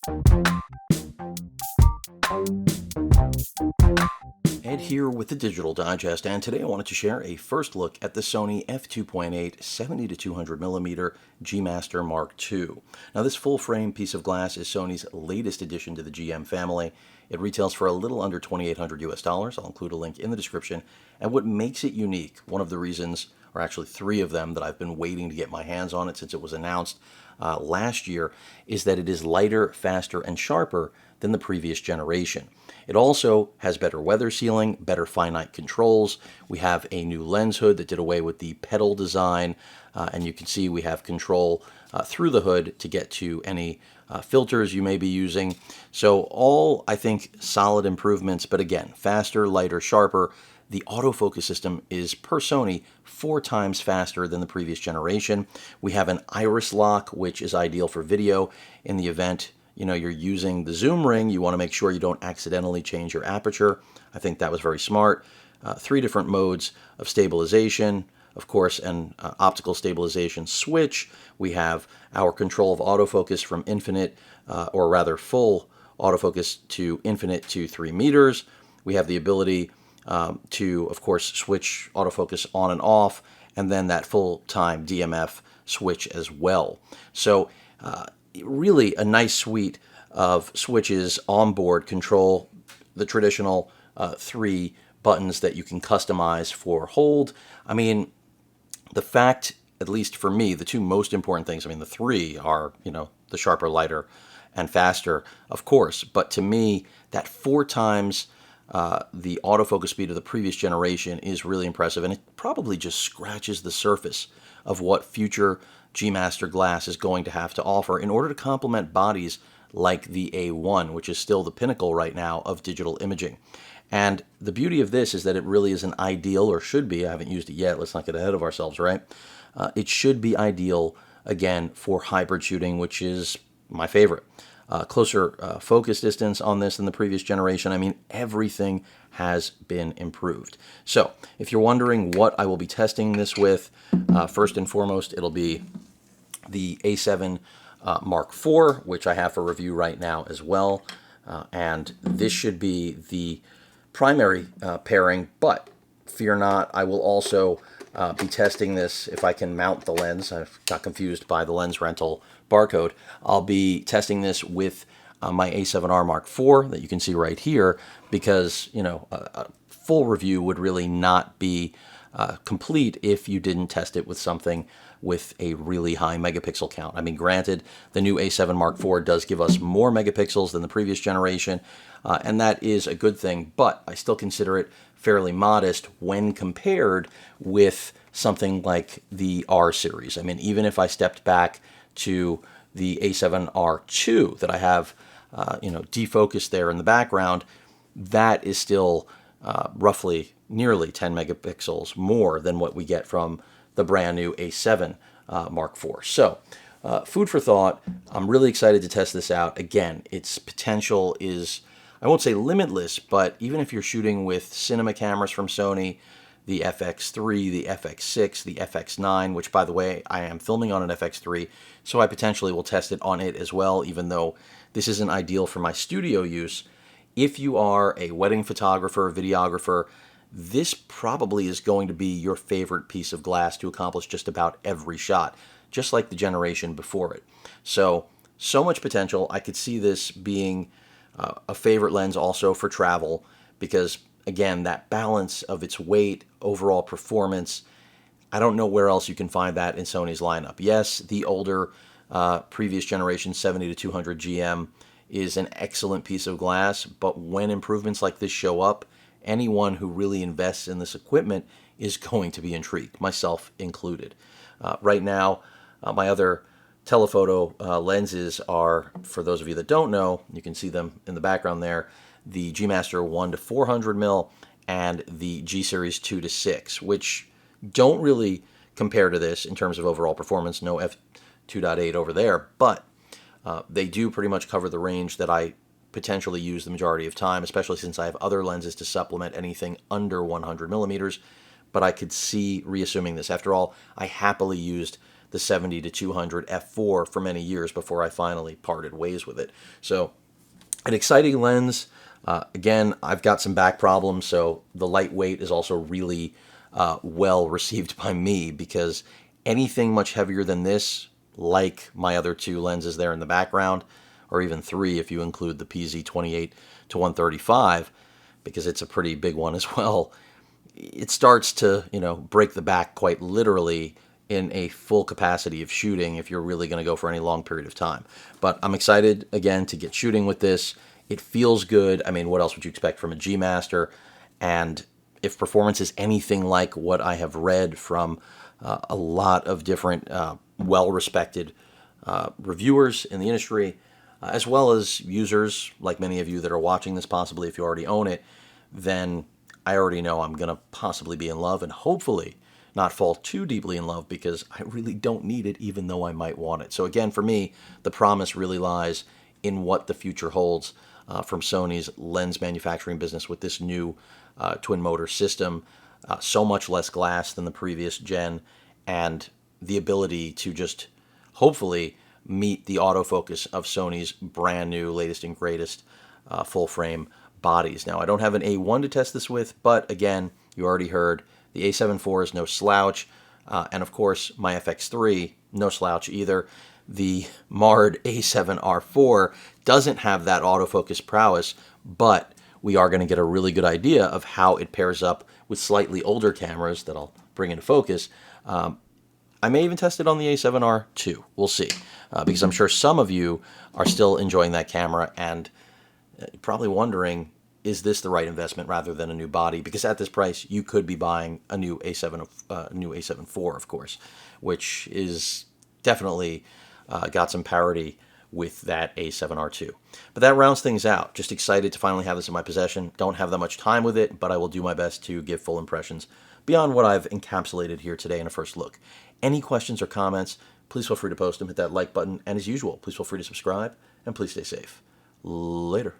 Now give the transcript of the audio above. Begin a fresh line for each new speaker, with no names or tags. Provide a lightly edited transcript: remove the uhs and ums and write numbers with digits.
Ed here with the Digital Digest, and today I wanted to share a first look at the Sony f2.8 70 to 200 millimeter G Master Mark II. Now, this full-frame piece of glass is Sony's latest addition to the GM family. It retails for a little under $2,800 US. I'll include a link in the description. And what makes it unique, one of the reasons, or actually three of them that I've been waiting to get my hands on it since it was announced last year, is that it is lighter, faster, and sharper than the previous generation. It also has better weather sealing, better finite controls. We have a new lens hood that did away with the petal design, and you can see we have control through the hood to get to any filters you may be using. So all, I think, solid improvements, but again, faster, lighter, sharper. The autofocus system is, per Sony, 4 times faster than the previous generation. We have an iris lock, which is ideal for video in the event you're using the zoom ring. You want to make sure you don't accidentally change your aperture. I think that was very smart. 3 different modes of stabilization, of course, an optical stabilization switch. We have our control of autofocus from infinite, or rather full autofocus to infinite to 3 meters. We have the ability to, of course, switch autofocus on and off, and then that full-time DMF switch as well. So really a nice suite of switches on board. Control the traditional 3 buttons that you can customize for hold. I mean, the fact, at least for me, the 2 most important things, the 3 are, the sharper, lighter, and faster, of course, but to me, that 4 times the autofocus speed of the previous generation is really impressive, and it probably just scratches the surface of what future G Master glass is going to have to offer in order to complement bodies like the A1, which is still the pinnacle right now of digital imaging. And the beauty of this is that it really is an ideal, or should be, I haven't used it yet, let's not get ahead of ourselves, right? It should be ideal, again, for hybrid shooting, which is my favorite. Closer focus distance on this than the previous generation. Everything has been improved. So if you're wondering what I will be testing this with, first and foremost, it'll be the A7 Mark IV, which I have for review right now as well. And this should be the primary pairing, but fear not, I will also be testing this if I can mount the lens. I got confused by the lens rental barcode. I'll be testing this with my A7R Mark IV that you can see right here, because a full review would really not be complete if you didn't test it with something with a really high megapixel count. Granted, the new A7 Mark IV does give us more megapixels than the previous generation, and that is a good thing, but I still consider it fairly modest when compared with something like the R series. Even if I stepped back to the A7R2 that I have, defocused there in the background, that is still roughly nearly 10 megapixels more than what we get from the brand new A7 Mark IV. So, food for thought. I'm really excited to test this out. Again, its potential is, I won't say limitless, but even if you're shooting with cinema cameras from Sony, the FX3, the FX6, the FX9, which, by the way, I am filming on an FX3, so I potentially will test it on it as well, even though this isn't ideal for my studio use. If you are a wedding photographer, videographer, this probably is going to be your favorite piece of glass to accomplish just about every shot, just like the generation before it. So much potential. I could see this being a favorite lens also for travel, because again, that balance of its weight, overall performance, I don't know where else you can find that in Sony's lineup. Yes, the older previous generation 70 to 200 GM is an excellent piece of glass, but when improvements like this show up, anyone who really invests in this equipment is going to be intrigued, myself included. Right now, my other telephoto lenses are, for those of you that don't know, you can see them in the background there, the G Master 1 to 400 mil and the G Series 2 to 6, which don't really compare to this in terms of overall performance. No f2.8 over there, but they do pretty much cover the range that I potentially use the majority of time, especially since I have other lenses to supplement anything under 100 millimeters. But I could see reassuming this. After all, I happily used the 70 to 200 f4 for many years before I finally parted ways with it. So an exciting lens. Again, I've got some back problems, so the lightweight is also really well received by me, because anything much heavier than this, like my other two lenses there in the background, or even three if you include the PZ28 to 135, because it's a pretty big one as well, it starts to, break the back quite literally in a full capacity of shooting if you're really going to go for any long period of time. But I'm excited, again, to get shooting with this. It feels good. I mean, what else would you expect from a G Master? And if performance is anything like what I have read from a lot of different well-respected reviewers in the industry, as well as users like many of you that are watching this, possibly if you already own it, then I already know I'm going to possibly be in love, and hopefully not fall too deeply in love, because I really don't need it, even though I might want it. So again, for me, the promise really lies in what the future holds from Sony's lens manufacturing business with this new twin motor system. So much less glass than the previous gen, and the ability to just hopefully meet the autofocus of Sony's brand new latest and greatest full frame bodies. Now, I don't have an A1 to test this with, but again, you already heard the A7 IV is no slouch, and of course my FX3, no slouch either. The marred A7R4 doesn't have that autofocus prowess, but we are going to get a really good idea of how it pairs up with slightly older cameras that I'll bring into focus. I may even test it on the A7R too. We'll see, because I'm sure some of you are still enjoying that camera and probably wondering, is this the right investment rather than a new body? Because at this price, you could be buying a new A7 IV, of course, which is definitely got some parity with that A7R2. But that rounds things out. Just excited to finally have this in my possession. Don't have that much time with it, but I will do my best to give full impressions beyond what I've encapsulated here today in a first look. Any questions or comments, please feel free to post them. Hit that like button. And as usual, please feel free to subscribe, and please stay safe. Later.